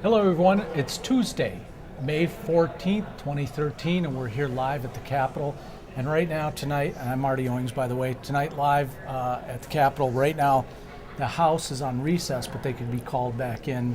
Hello everyone, it's Tuesday, May 14th, 2013, and we're here live at the Capitol. And right now, tonight, and I'm Marty Owings, by the way, tonight live at the Capitol. Right now, the House is on recess, but they could be called back in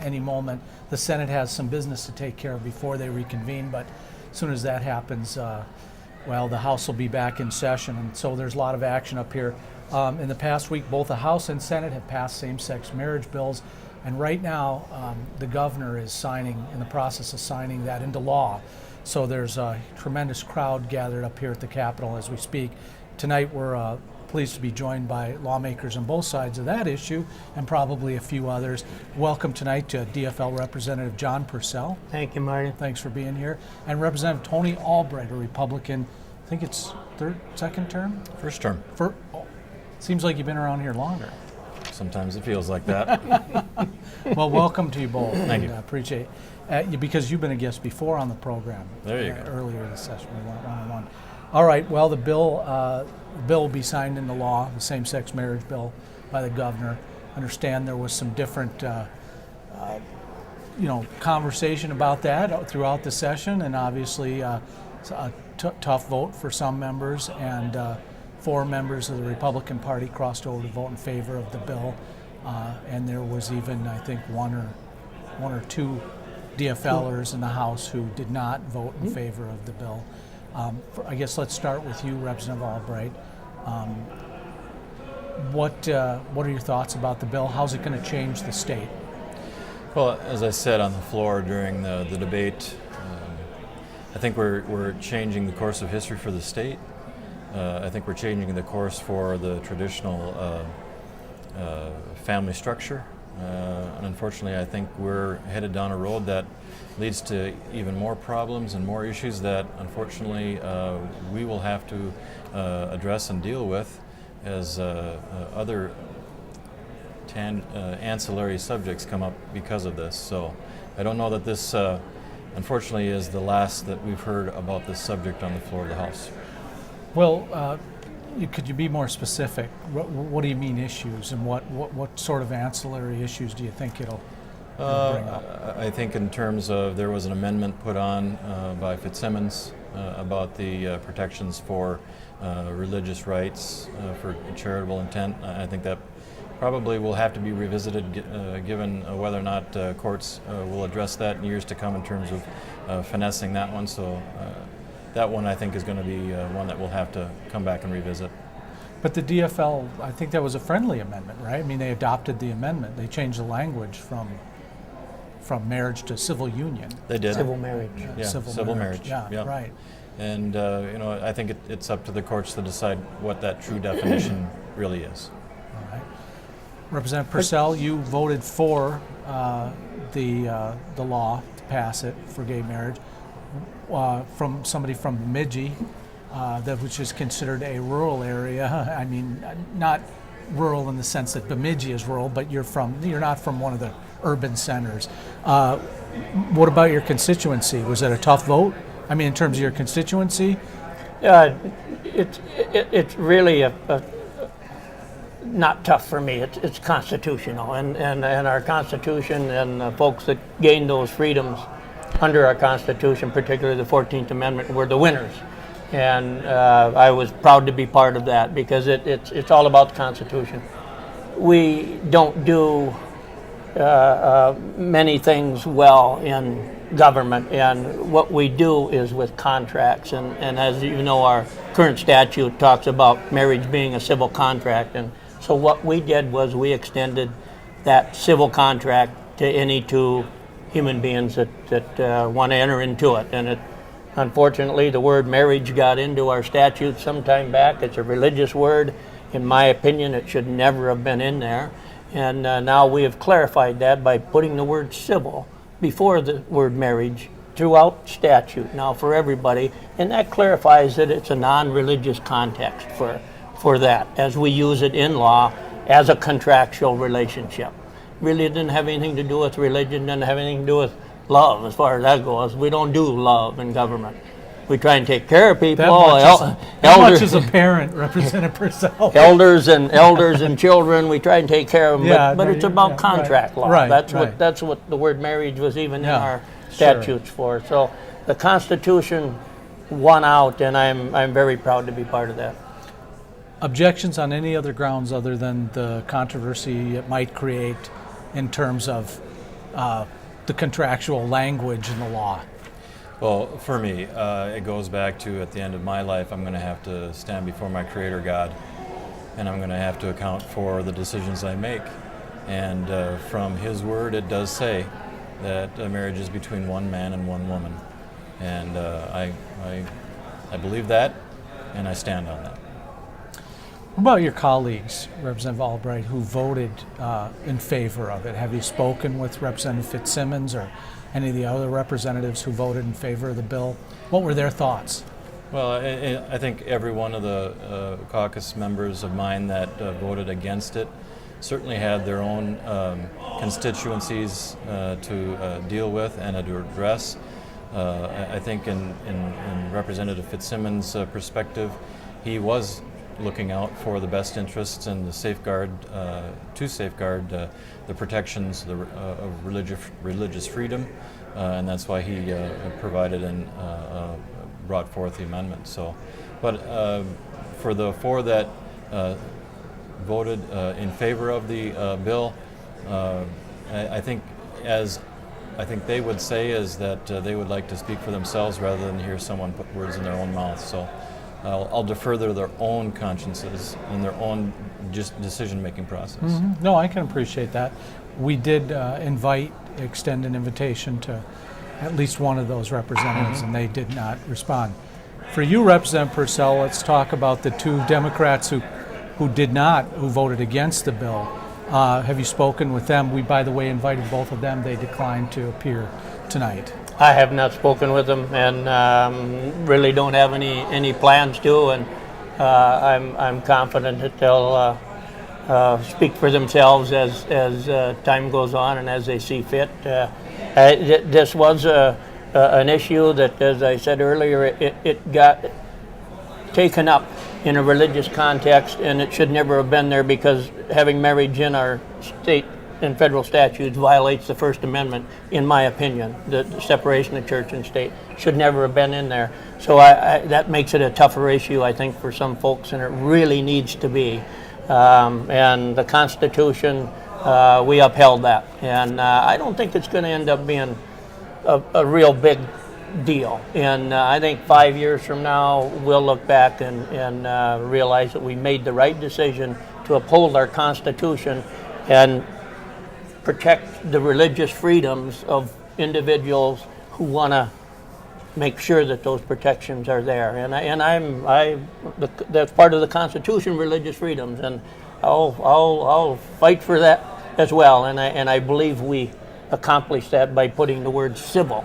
any moment. The Senate has some business to take care of before they reconvene, but as soon as that happens, well, the House will be back in session, and so there's a lot of action up here. In the past week, both the House and Senate have passed same-sex marriage bills. And right now, the governor is in the process of signing that into law. So there's a tremendous crowd gathered up here at the Capitol as we speak. Tonight, we're pleased to be joined by lawmakers on both sides of that issue and probably a few others. Welcome tonight to DFL Representative John Persell. Thank you, Marty. Thanks for being here. And Representative Tony Albright, a Republican. I think it's second term? First term. Seems like you've been around here longer. Sometimes it feels like that. Well, welcome to you both. Thank you. I appreciate it. Because you've been a guest before on the program. There you go. Earlier this session, we went one-on-one. All right, well, the bill will be signed into law, the same-sex marriage bill, by the governor. I understand there was some different conversation about that throughout the session, and obviously it's a tough vote for some members, and 4 members of the Republican Party crossed over to vote in favor of the bill, and there was even, I think, one or two DFLers in the House who did not vote in favor of the bill. I guess let's start with you, Representative Albright. What are your thoughts about the bill? How's it going to change the state? Well, as I said on the floor during the debate, I think we're changing the course of history for the state. I think we're changing the course for the traditional family structure. And unfortunately, I think we're headed down a road that leads to even more problems and more issues that, unfortunately, we will have to address and deal with as other ancillary subjects come up because of this. So I don't know that this, unfortunately, is the last that we've heard about this subject on the floor of the House. Well, could you be more specific? What do you mean issues, and what sort of ancillary issues do you think it'll bring up? I think in terms of, there was an amendment put on by Fitzsimmons about the protections for religious rights for charitable intent. I think that probably will have to be revisited given whether or not courts will address that in years to come in terms of finessing that one. So. That one, I think, is going to be one that we'll have to come back and revisit. But the DFL, I think that was a friendly amendment, right? I mean, they adopted the amendment. They changed the language from marriage to civil union. They did. Civil marriage. Yeah, civil marriage. Yeah, right. And, I think it's up to the courts to decide what that true definition really is. All right. Representative Persell, you voted for the law to pass it for gay marriage. From somebody from Bemidji, which is considered a rural area. I mean, not rural in the sense that Bemidji is rural, but you're not from one of the urban centers. What about your constituency? Was it a tough vote? I mean, in terms of your constituency? It's really not tough for me. It's constitutional, and our Constitution and the folks that gained those freedoms under our Constitution, particularly the 14th Amendment, were the winners. And I was proud to be part of that because it's all about the Constitution. We don't do many things well in government, and what we do is with contracts. And as you know, our current statute talks about marriage being a civil contract. And so what we did was we extended that civil contract to any two human beings that want to enter into it. And unfortunately, the word marriage got into our statute some time back. It's a religious word. In my opinion, it should never have been in there. And now we have clarified that by putting the word civil before the word marriage throughout statute now for everybody. And that clarifies that it's a non-religious context for that, as we use it in law as a contractual relationship. Really didn't have anything to do with religion, didn't have anything to do with love as far as that goes. We don't do love in government. we try and take care of people. That much as a parent, Representative Persell. Elders and children, we try and take care of them, Yeah, but no, it's about yeah, contract law. right, That's right. what the word marriage was even in Yeah, our sure. statutes for. So the Constitution won out, and I'm very proud to be part of that. Objections on any other grounds other than the controversy it might create in terms of the contractual language in the law? Well, for me, it goes back to at the end of my life, I'm going to have to stand before my Creator God, and I'm going to have to account for the decisions I make. And from His Word, it does say that a marriage is between one man and one woman, and I believe that, and I stand on that. What about your colleagues, Representative Albright, who voted in favor of it? Have you spoken with Representative Fitzsimmons or any of the other representatives who voted in favor of the bill? What were their thoughts? Well, I think every one of the caucus members of mine that voted against it certainly had their own constituencies to deal with and to address. I think in Representative Fitzsimmons' perspective, he was looking out for the best interests and the safeguard the protections of religious freedom, and that's why he provided and brought forth the amendment. So, but for the four that voted in favor of the bill, I think they would say is that they would like to speak for themselves rather than hear someone put words in their own mouth. So I'll defer to their own consciences and their own just decision-making process. Mm-hmm. No, I can appreciate that. We did extend an invitation to at least one of those representatives, and they did not respond. For you, Representative Persell, let's talk about the two Democrats who voted against the bill. Have you spoken with them? We, by the way, invited both of them. They declined to appear tonight. I have not spoken with them, and really don't have any plans to. And I'm confident that they'll speak for themselves as time goes on and as they see fit. This was an issue that, as I said earlier, it got taken up in a religious context, and it should never have been there, because having marriage in our state and federal statutes violates the First Amendment, in my opinion. The separation of church and state should never have been in there. So that makes it a tougher issue, I think, for some folks, and it really needs to be. And the Constitution, we upheld that. And I don't think it's going to end up being a real big deal. And I think 5 years from now, we'll look back and realize that we made the right decision to uphold our Constitution and protect the religious freedoms of individuals who want to make sure that those protections are there. And that's part of the Constitution, religious freedoms, and I'll fight for that as well. And I believe we accomplished that by putting the word civil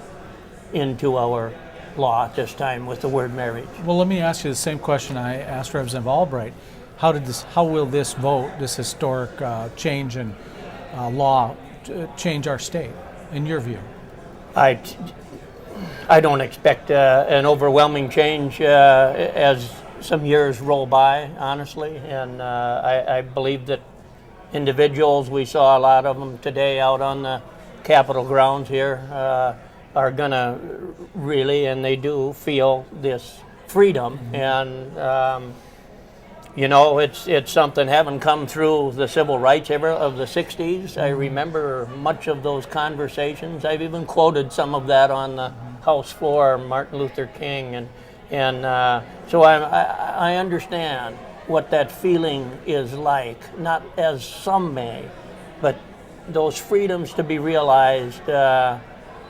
into our law at this time with the word marriage. Well, let me ask you the same question I asked Representative Albright. How will this vote, this historic change in law, change our state, in your view? I don't expect an overwhelming change as some years roll by, honestly. And I believe that individuals, we saw a lot of them today out on the Capitol grounds here, are going to really, and they do, feel this freedom. And it's something, having come through the civil rights era of the 60s. I remember much of those conversations. I've even quoted some of that on the House floor, Martin Luther King. And so I understand what that feeling is like, not as some may, but those freedoms to be realized.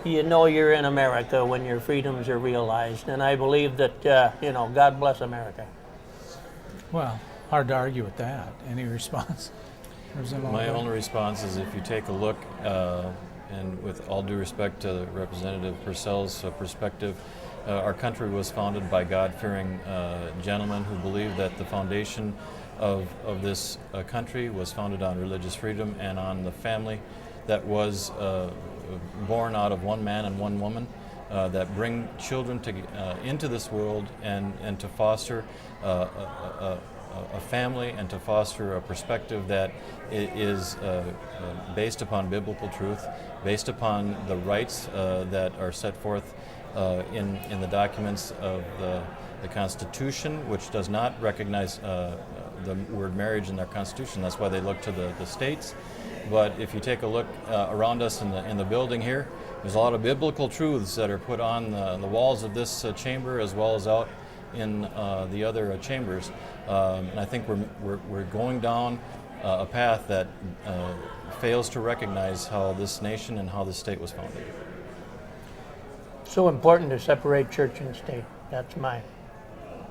You're in America when your freedoms are realized. And I believe that, God bless America. Well, hard to argue with that. Any response? My only response is, if you take a look, and with all due respect to Representative Persell's perspective, our country was founded by God-fearing gentlemen who believed that the foundation of this country was founded on religious freedom and on the family that was born out of one man and one woman. that bring children into this world and to foster a family and to foster a perspective that is based upon biblical truth, based upon the rights that are set forth in the documents of the Constitution, which does not recognize the word marriage in their Constitution. That's why they look to the states. But if you take a look around us in the building here, there's a lot of biblical truths that are put on the walls of this chamber as well as out in the other chambers. And I think we're going down a path that fails to recognize how this nation and how this state was founded. So important to separate church and state. That's my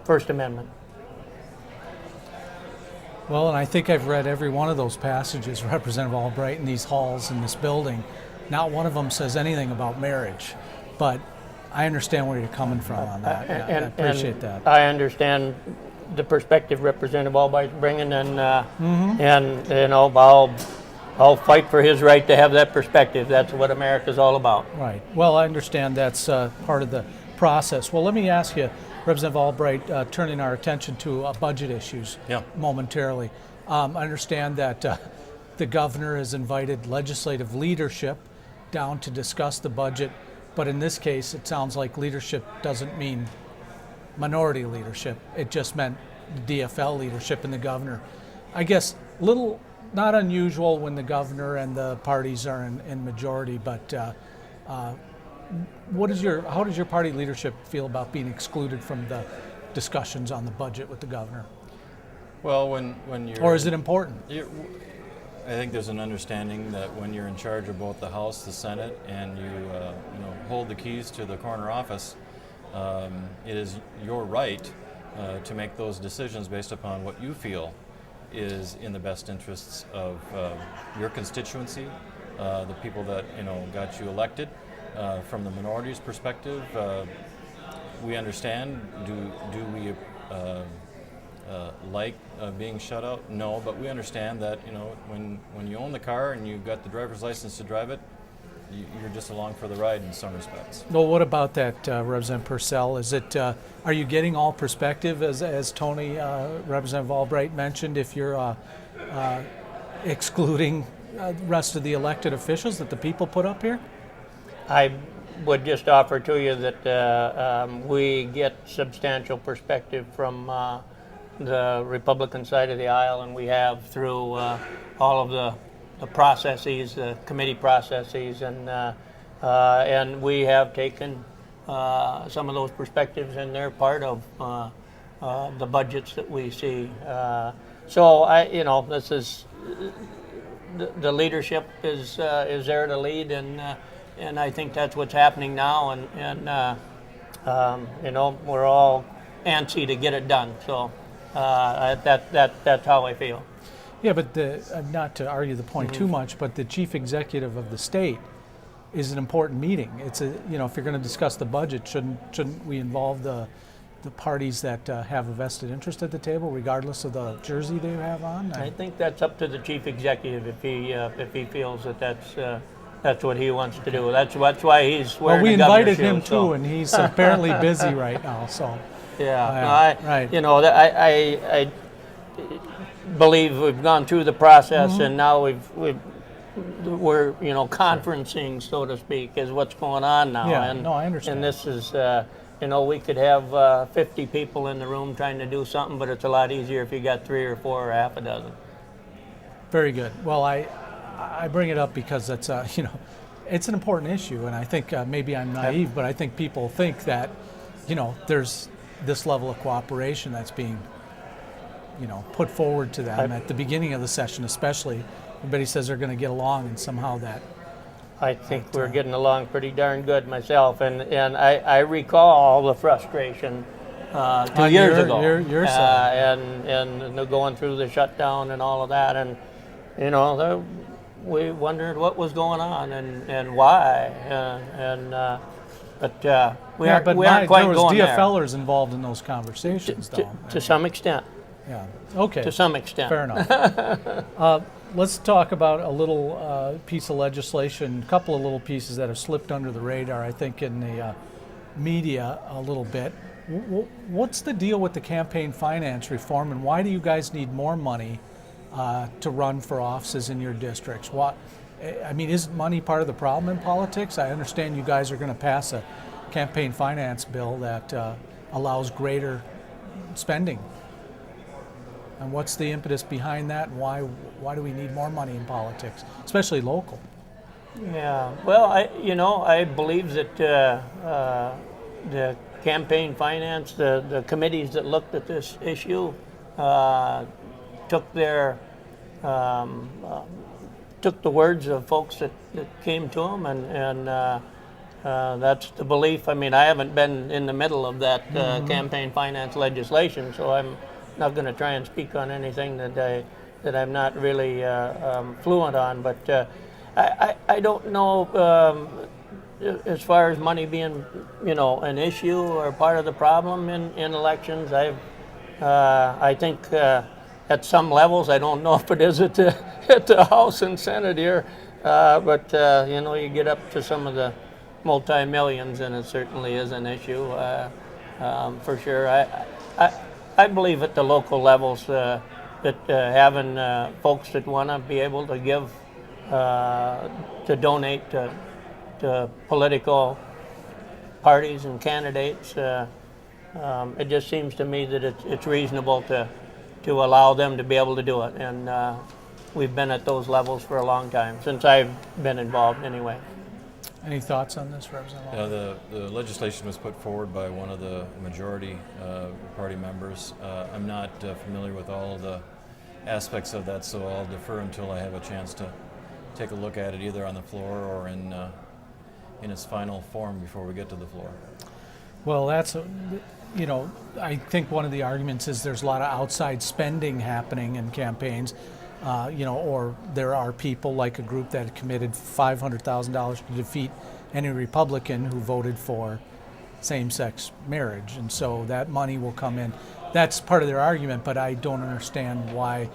First Amendment. Well, and I think I've read every one of those passages, Representative Albright, in these halls in this building. Not one of them says anything about marriage, but I understand where you're coming from on that. I appreciate that. I understand the perspective Representative Albright's bringing, and you know, I'll fight for his right to have that perspective. That's what America's all about. Right. Well, I understand that's part of the process. Well, let me ask you, Representative Albright, turning our attention to budget issues momentarily. I understand that the governor has invited legislative leadership down to discuss the budget, but in this case, it sounds like leadership doesn't mean minority leadership. It just meant DFL leadership and the governor. I guess not unusual when the governor and the parties are in majority, but how does your party leadership feel about being excluded from the discussions on the budget with the governor? Well, when you're... Or is it important? I think there's an understanding that when you're in charge of both the House, the Senate, and you hold the keys to the corner office, it is your right to make those decisions based upon what you feel is in the best interests of your constituency, the people that got you elected. From the minority's perspective, we understand. Do we like being shut out? No, but we understand that when you own the car and you've got the driver's license to drive it, you're just along for the ride in some respects. Well, what about that, Representative Persell? Is it are you getting all perspective as Tony, Representative Albright mentioned? If you're excluding the rest of the elected officials that the people put up here? I would just offer to you that we get substantial perspective from the Republican side of the aisle, and we have through all of the processes, the committee processes, and we have taken some of those perspectives, and they're part of the budgets that we see. So this is the leadership is there to lead, and I think that's what's happening now, and we're all antsy to get it done. So that's how I feel. Yeah, but not to argue the point too much, but the chief executive of the state is an important meeting. It's if you're going to discuss the budget, shouldn't we involve the parties that have a vested interest at the table, regardless of the jersey they have on? I think that's up to the chief executive if he feels that that's what he wants to do. That's why he's wearing. Well, we a governor's invited him shoe, too, and he's apparently busy right now. So. Yeah. Right. I believe we've gone through the process, and now we're conferencing, so to speak, is what's going on now. Yeah. And, no, I understand. And this is we could have 50 people in the room trying to do something, but it's a lot easier if you got 3 or 4 or half a dozen. Very good. Well, I bring it up because it's it's an important issue, and I think maybe I'm naive, but I think people think that there's this level of cooperation that's being put forward to them at the beginning of the session, especially. Everybody says they're going to get along, and somehow that. I think we're getting along pretty darn good myself, and I recall the frustration 2 years ago, your side. and going through the shutdown and all of that, and we wondered what was going on and why, but we aren't quite there was going DFLers involved in those conversations, though. To some extent. Yeah. Okay. To some extent. Fair enough. let's talk about a little piece of legislation, a couple of little pieces that have slipped under the radar, I think, in the media a little bit. What's the deal with the campaign finance reform, and why do you guys need more money to run for offices in your districts? I mean, isn't money part of the problem in politics? I understand you guys are going to pass a campaign finance bill that allows greater spending. And what's the impetus behind that, and why do we need more money in politics, especially local? Yeah, well, I believe that the campaign finance, the committees that looked at this issue took the words of folks that came to them, and that's the belief. I mean, I haven't been in the middle of that campaign finance legislation, so I'm not going to try and speak on anything that I'm not really fluent on. But I don't know as far as money being, an issue or part of the problem in elections. I think at some levels, I don't know if it is at the House and Senate here, but you get up to some of the multi-millions, and it certainly is an issue for sure. I believe at the local levels that having folks that want to be able to give, to donate to political parties and candidates, it just seems to me that it's reasonable to allow them to be able to do it. And we've been at those levels for a long time, since I've been involved anyway. Any thoughts on this, Representative? The legislation was put forward by one of the majority party members. I'm not familiar with all of the aspects of that, so I'll defer until I have a chance to take a look at it, either on the floor or in its final form before we get to the floor. Well, that's, I think one of the arguments is there's a lot of outside spending happening in campaigns, or there are people like a group that committed $500,000 to defeat any Republican who voted for same-sex marriage, and so that money will come in. That's part of their argument, but I don't understand why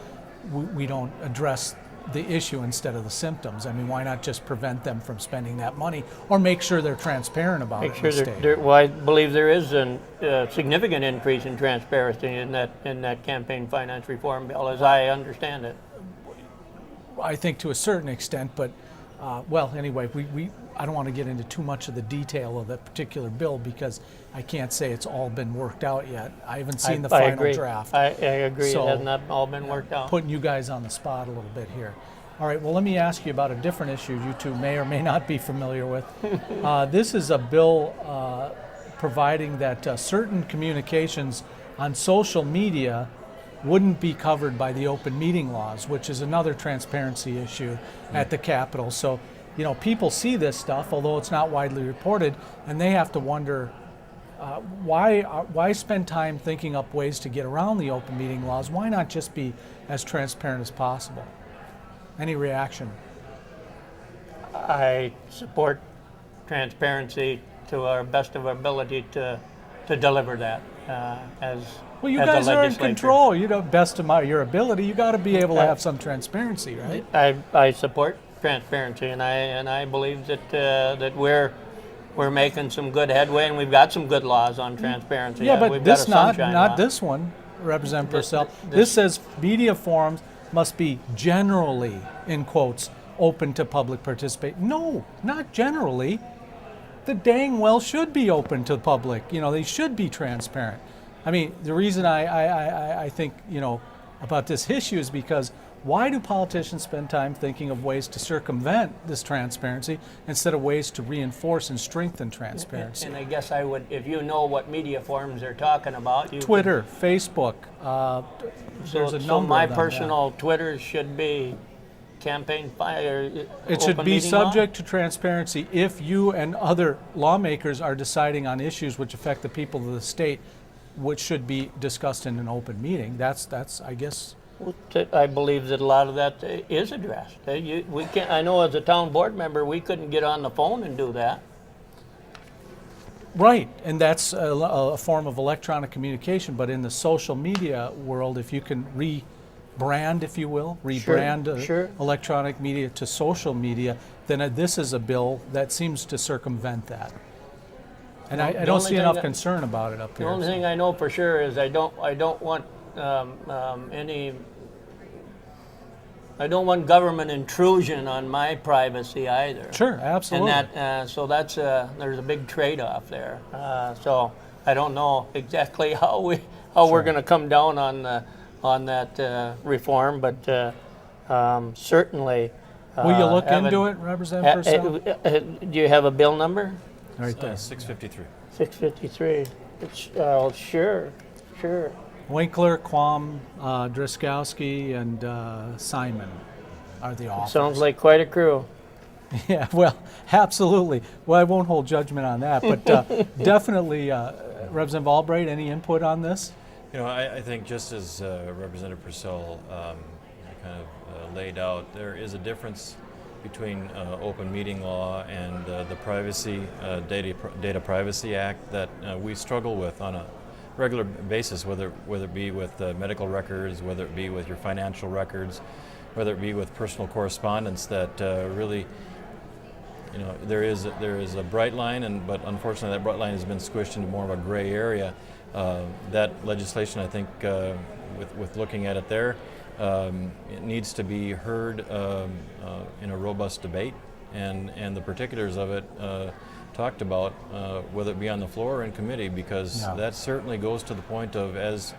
we don't address the issue instead of the symptoms. I mean, why not just prevent them from spending that money, or make sure they're transparent about it in the state? Well, I believe there is a significant increase in transparency in that campaign finance reform bill, as I understand it. I think to a certain extent, but anyway, I don't want to get into too much of the detail of that particular bill because I can't say it's all been worked out yet. I haven't seen the final draft. I agree. So, it has not all been worked out. Putting you guys on the spot a little bit here. All right, well, let me ask you about a different issue you two may or may not be familiar with. This is a bill providing that certain communications on social media wouldn't be covered by the open meeting laws, which is another transparency issue at the Capitol. So, people see this stuff, although it's not widely reported, and they have to wonder why spend time thinking up ways to get around the open meeting laws? Why not just be as transparent as possible? Any reaction? I support transparency to our best of our ability to deliver that as well, you as guys a are in legislature. Control. Best of your ability. You got to be able to have some transparency, right? I support transparency, and I believe that we're making some good headway, and we've got some good laws on transparency. Yeah, but we've this got a sunshine law. this one, Representative Persell. This says media forums must be generally, in quotes, open to public participation. No, not generally. The dang well should be open to the public. They should be transparent. I mean, the reason I think, about this issue is because why do politicians spend time thinking of ways to circumvent this transparency instead of ways to reinforce and strengthen transparency? And I guess I would, if you know what media forums they're talking about. Twitter, Facebook, there's a number so my of them, personal Twitter should be campaign fire. It should be subject to transparency if you and other lawmakers are deciding on issues which affect the people of the state, which should be discussed in an open meeting. That's I guess. I believe that a lot of that is addressed. We can't. I know as a town board member, we couldn't get on the phone and do that. Right, and that's a form of electronic communication. But in the social media world, if you can brand, if you will, rebrand sure. electronic media to social media, then this is a bill that seems to circumvent that. And I don't see enough concern about it up here. The only thing I know for sure is I don't want I don't want government intrusion on my privacy either. Sure, absolutely. And that so that's there's a big trade-off there. So I don't know exactly how we're going to come down on that reform, but certainly. Will you look into it, Representative Persell? Do you have a bill number? Right there. 653. 653. It's sure. Winkler, Quam, Driscowski, and Simon are the authors. Sounds like quite a crew. Yeah, well, absolutely. Well, I won't hold judgment on that, but definitely, Representative Albright, any input on this? I think just as Representative Persell kind of laid out, there is a difference between open meeting law and the Privacy Data Privacy Act that we struggle with on a regular basis, whether it be with medical records, whether it be with your financial records, whether it be with personal correspondence. That really, there is a bright line, but unfortunately that bright line has been squished into more of a gray area. That legislation, I think, with looking at it there, it needs to be heard in a robust debate, and the particulars of it talked about, whether it be on the floor or in committee, because that certainly goes to the point of, as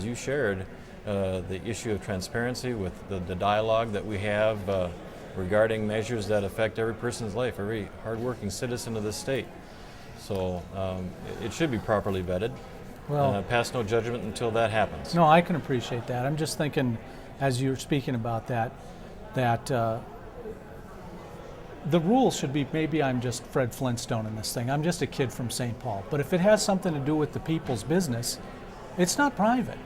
you shared, the issue of transparency with the dialogue that we have regarding measures that affect every person's life, every hardworking citizen of this state. So it should be properly vetted. Well, pass no judgment until that happens. No, I can appreciate that. I'm just thinking, as you're speaking about that the rules should be, maybe I'm just Fred Flintstone in this thing. I'm just a kid from St. Paul. But if it has something to do with the people's business, it's not private.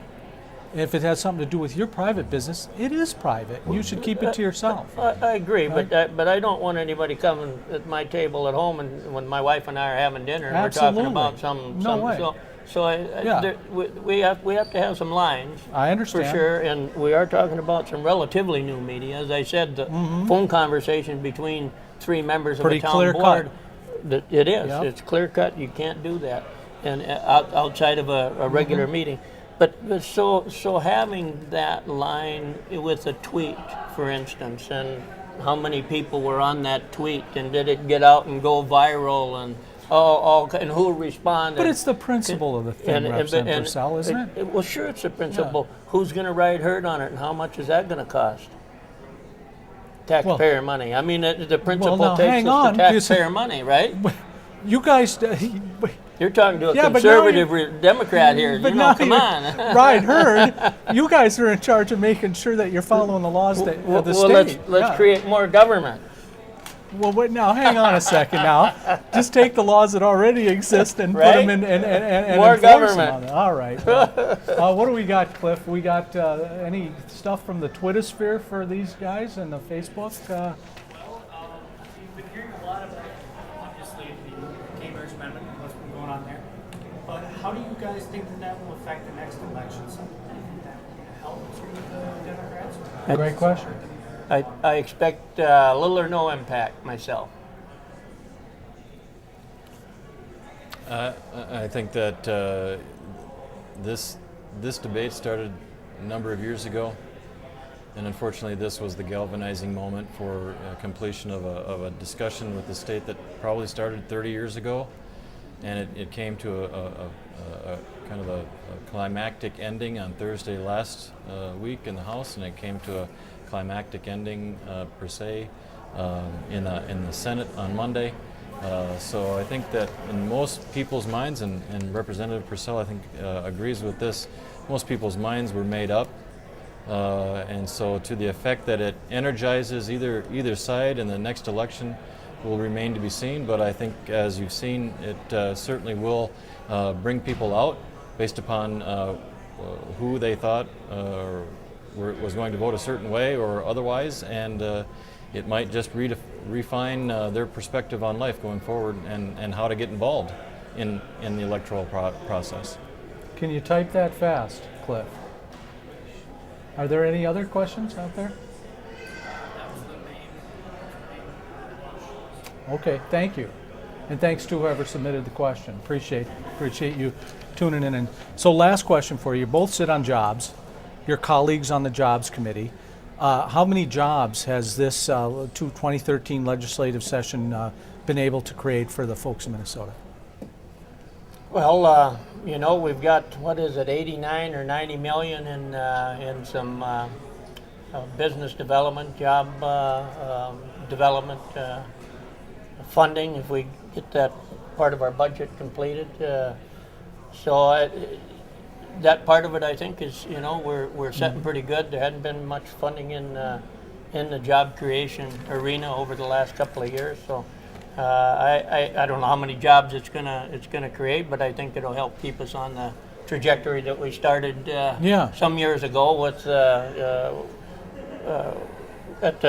If it has something to do with your private business, it is private. You should keep it to yourself. I agree, right? but I don't want anybody coming at my table at home and when my wife and I are having dinner and Absolutely. we're talking about No way. We have to have some lines. I understand. For sure, and we are talking about some relatively new media. As I said, the phone conversation between three members Pretty of a town clear board. cut. It is. Yep. It's clear cut. You can't do that, and outside of a regular meeting. But so having that line with a tweet, for instance, and how many people were on that tweet, and did it get out and go viral, and and who responded? But it's the principle of the thing, Representative Persell, isn't it? Well, sure, it's the principle. Who's going to ride herd on it, and how much is that going to cost? Taxpayer money. I mean, the principle now, takes hang us on, to taxpayer money, right? You guys, You're talking to a Yeah, but now conservative Democrat here. but now Come you're- on. Ride herd. You guys are in charge of making sure that you're following the laws of the state. Let's create more government. Well, wait, now hang on a second. Now, just take the laws that already exist and put Right? them in and More enforce them government. on it. All right. What do we got, Cliff? We got any stuff from the Twitter sphere for these guys and the Facebook? We've been hearing a lot about, obviously, the Cambridge Amendment and what's been going on there. But how do you guys think that will affect the next election? Something do you think that will help the Democrats? Great question. I expect little or no impact myself. I think that this debate started a number of years ago, and unfortunately this was the galvanizing moment for completion of a discussion with the state that probably started 30 years ago, and it came to a kind of a climactic ending on Thursday last week in the House, and it came to a climactic ending per se in the Senate on Monday. So I think that in most people's minds, and Representative Persell I think agrees with this, most people's minds were made up, and so to the effect that it energizes either side in the next election will remain to be seen. But I think, as you've seen, it certainly will bring people out based upon who they thought was going to vote a certain way or otherwise, and it might just refine their perspective on life going forward and how to get involved in the electoral process. Can you type that fast, Cliff? Are there any other questions out there? Okay, thank you. And thanks to whoever submitted the question. Appreciate you tuning in. And so last question for you. You both sit on jobs. Your colleagues on the jobs committee. How many jobs has this 2013 legislative session been able to create for the folks in Minnesota? Well, we've got, 89 or 90 million in some business development, job development funding, if we get that part of our budget completed. That part of it, I think, is, we're sitting pretty good. There hadn't been much funding in the job creation arena over the last couple of years. So I don't know how many jobs it's gonna create, but I think it'll help keep us on the trajectory that we started some years ago with at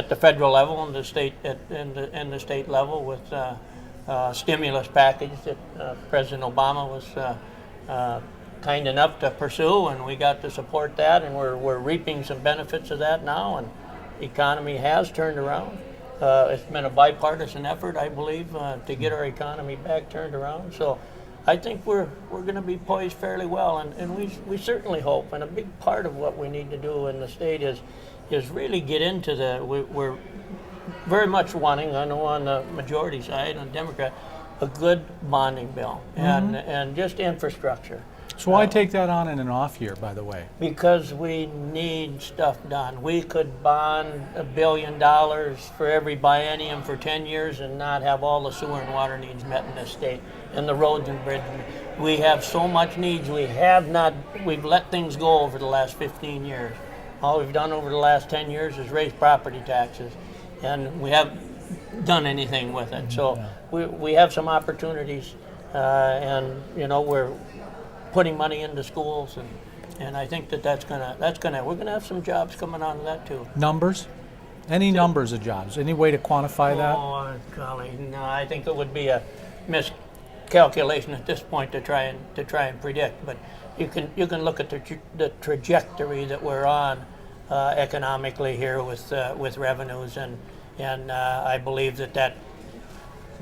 the federal level and the state and the state level with stimulus package that President Obama was kind enough to pursue, and we got to support that, and we're reaping some benefits of that now, and the economy has turned around. It's been a bipartisan effort, I believe, to get our economy back turned around. So I think we're going to be poised fairly well, and we certainly hope, and a big part of what we need to do in the state is really get into we're very much wanting, I know on the majority side, on Democrat, a good bonding bill and just infrastructure. So why take that on in an off year, by the way? Because we need stuff done. We could bond $1 billion for every biennium for 10 years and not have all the sewer and water needs met in this state, and the roads and bridges. We have so much needs. We've let things go over the last 15 years. All we've done over the last 10 years is raise property taxes, and we haven't done anything with it. So we have some opportunities, and we're putting money into schools, and I think we're gonna have some jobs coming out of that too. Numbers? Any numbers of jobs? Any way to quantify that? Oh, golly, no, I think it would be a miscalculation at this point to try and predict. But you can look at the trajectory that we're on economically here with revenues, and I believe that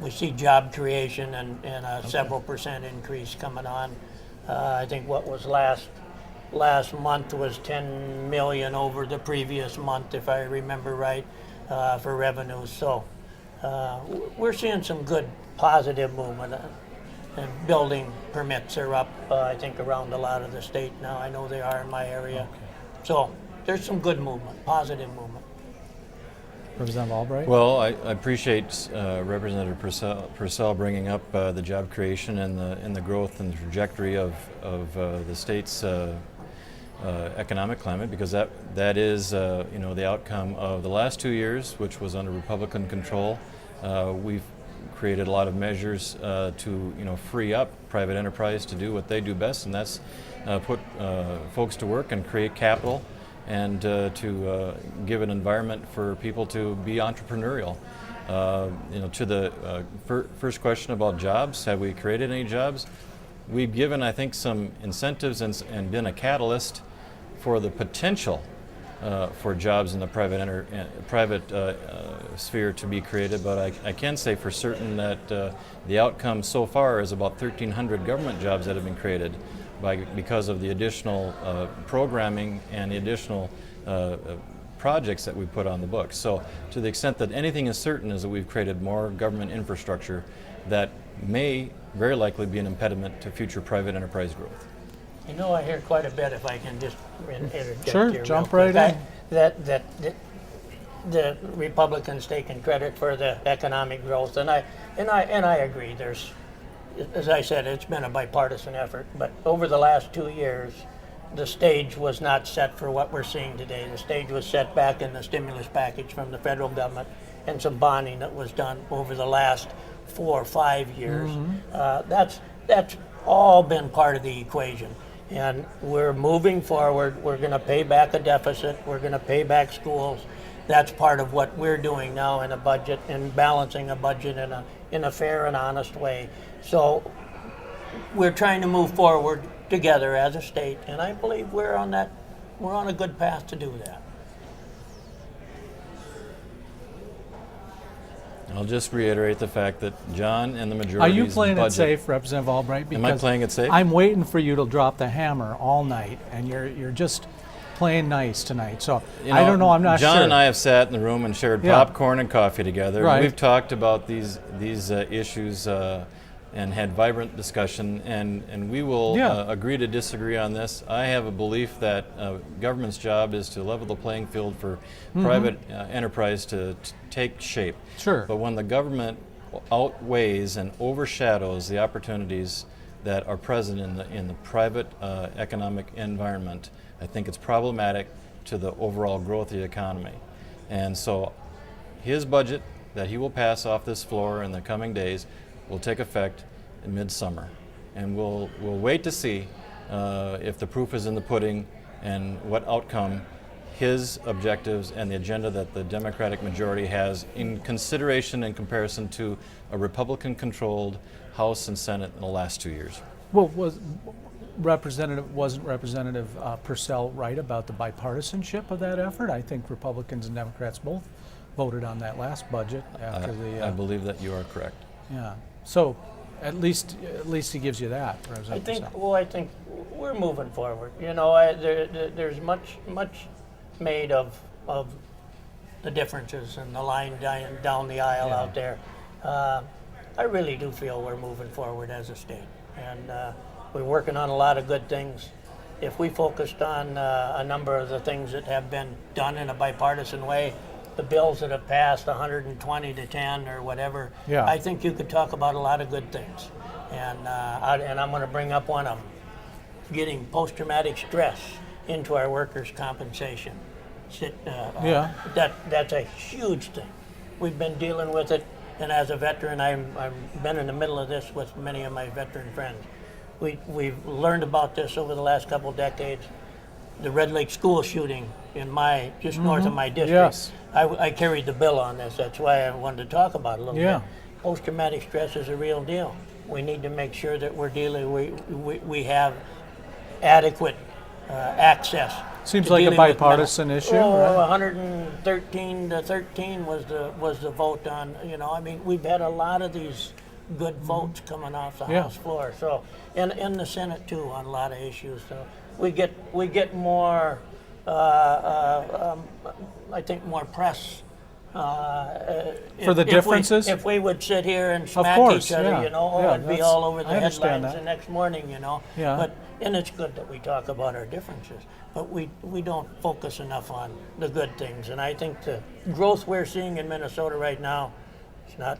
we see job creation and a several percent increase coming on. I think what was last month was 10 million over the previous month, if I remember right, for revenues. So we're seeing some good positive movement, and building permits are up, I think, around a lot of the state now. I know they are in my area. Okay. So there's some good movement, positive movement. Representative Albright? Well, I appreciate Representative Persell bringing up the job creation and the growth and the trajectory of the state's economic climate, because that is the outcome of the last 2 years, which was under Republican control. We've created a lot of measures to free up private enterprise to do what they do best, and that's put folks to work and create capital, and to give an environment for people to be entrepreneurial. To the first question about jobs, have we created any jobs? We've given, I think, some incentives and been a catalyst for the potential for jobs in the private sphere to be created, but I can say for certain that the outcome so far is about 1,300 government jobs that have been created because of the additional programming and the additional projects that we put on the books. So to the extent that anything is certain is that we've created more government infrastructure that may very likely be an impediment to future private enterprise growth. I hear quite a bit, if I can just interject Sure, here jump real quick. right in. That the Republicans taking credit for the economic growth, and I agree. There's, as I said, it's been a bipartisan effort, but over the last 2 years, the stage was not set for what we're seeing today. The stage was set back in the stimulus package from the federal government and some bonding that was done over the last 4 or 5 years. That's all been part of the equation. And we're moving forward. We're going to pay back a deficit. We're going to pay back schools. That's part of what we're doing now in a budget, and balancing a budget in a fair and honest way. So we're trying to move forward together as a state, and I believe we're on we're on a good path to do that. I'll just reiterate the fact that John and the Are majority's you playing budget. it safe, Representative Albright? Am I playing it safe? I'm waiting for you to drop the hammer all night, and you're just playing nice tonight. So I don't know. I'm not John sure. and I have sat in the room and shared Yeah. popcorn and coffee together. Right. We've talked about these issues and had vibrant discussion, and we will Yeah. agree to disagree on this. I have a belief that government's job is to level the playing field for private enterprise to take shape. Sure. But when the government outweighs and overshadows the opportunities that are present in the private economic environment, I think it's problematic to the overall growth of the economy. And so his budget that he will pass off this floor in the coming days will take effect in midsummer. And we'll wait to see if the proof is in the pudding and what outcome his objectives and the agenda that the Democratic majority has in consideration in comparison to a Republican-controlled House and Senate in the last 2 years. Well, wasn't Representative Persell right about the bipartisanship of that effort? I think Republicans and Democrats both voted on that last budget after I believe that you are correct. Yeah. So at least he gives you that, I Representative think, Persell. well, I think we're moving forward. You know, there's much made of the differences and the line down the aisle Yeah. out there. I really do feel we're moving forward as a state, and we're working on a lot of good things. If we focused on a number of the things that have been done in a bipartisan way, the bills that have passed 120 to 10 or whatever, Yeah. I think you could talk about a lot of good things. And I'm going to bring up one of them, getting post-traumatic stress into our workers' compensation. Yeah. That's a huge thing. We've been dealing with it, and as a veteran, I've been in the middle of this with many of my veteran friends. We've learned about this over the last couple of decades. The Red Lake school shooting in just north of my district. Yes. I carried the bill on this. That's why I wanted to talk about it a little Yeah. bit. Post-traumatic stress is a real deal. We need to make sure that we're dealing. We have adequate access. Seems to like a dealing with bipartisan mental- issue, Oh, right? 113 to 13 was the vote on. You know, I mean, we've had a lot of these good votes coming off the Yeah. House floor. So, and in the Senate too on a lot of issues. So we get more. I think more press. For the differences? If we would sit here and smack course, each other, yeah. you know, Yeah, it'd be that's- all over the I understand headlines that. the next morning, you know. Yeah. And it's good that we talk about our differences, but we don't focus enough on the good things. And I think the growth we're seeing in Minnesota right now, it's not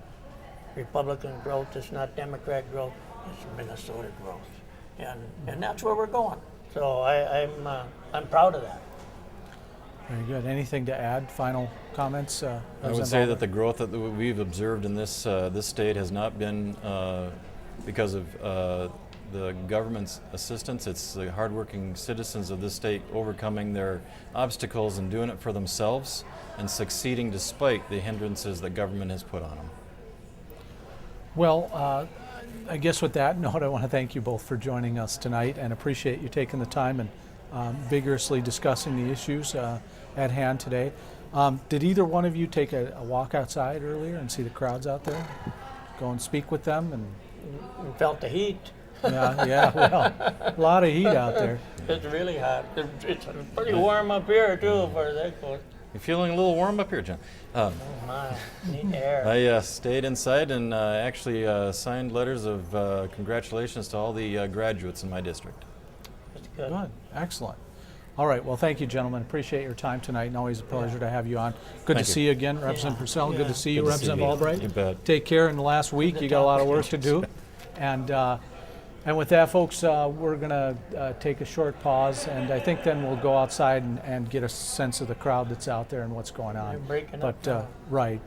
Republican growth, it's not Democrat growth, it's Minnesota growth, and that's where we're going. So I'm proud of that. Very good. Anything to add? Final comments? I would Representative say that Albright? the growth that we've observed in this state has not been because of the government's assistance. It's the hardworking citizens of this state overcoming their obstacles and doing it for themselves and succeeding despite the hindrances that government has put on them. Well, I guess with that note, I want to thank you both for joining us tonight and appreciate you taking the time and vigorously discussing the issues at hand today. Did either one of you take a walk outside earlier and see the crowds out there? Go and speak with them? And We felt the heat. yeah, well, a lot of heat out there. It's really hot. It's pretty warm up here too, for that goes. You feeling a little warm up here, John? Oh my, need air. I stayed inside and actually signed letters of congratulations to all the graduates in my district. That's good. Good, excellent. All right, well, thank you, gentlemen. Appreciate your time tonight, and always a pleasure to have you on. Good Thank to you. see you again, Representative Persell. Good Yeah. to see you, Good to see Representative you. Albright. You bet. Take care in the last week. You got a lot of work to do. And with that, folks, we're going to take a short pause, and I think then we'll go outside and get a sense of the crowd that's out there and what's going on. You're breaking But up now. right.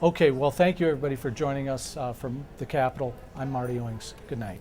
Okay, well, thank you, everybody, for joining us from the Capitol. I'm Marty Owings. Good night.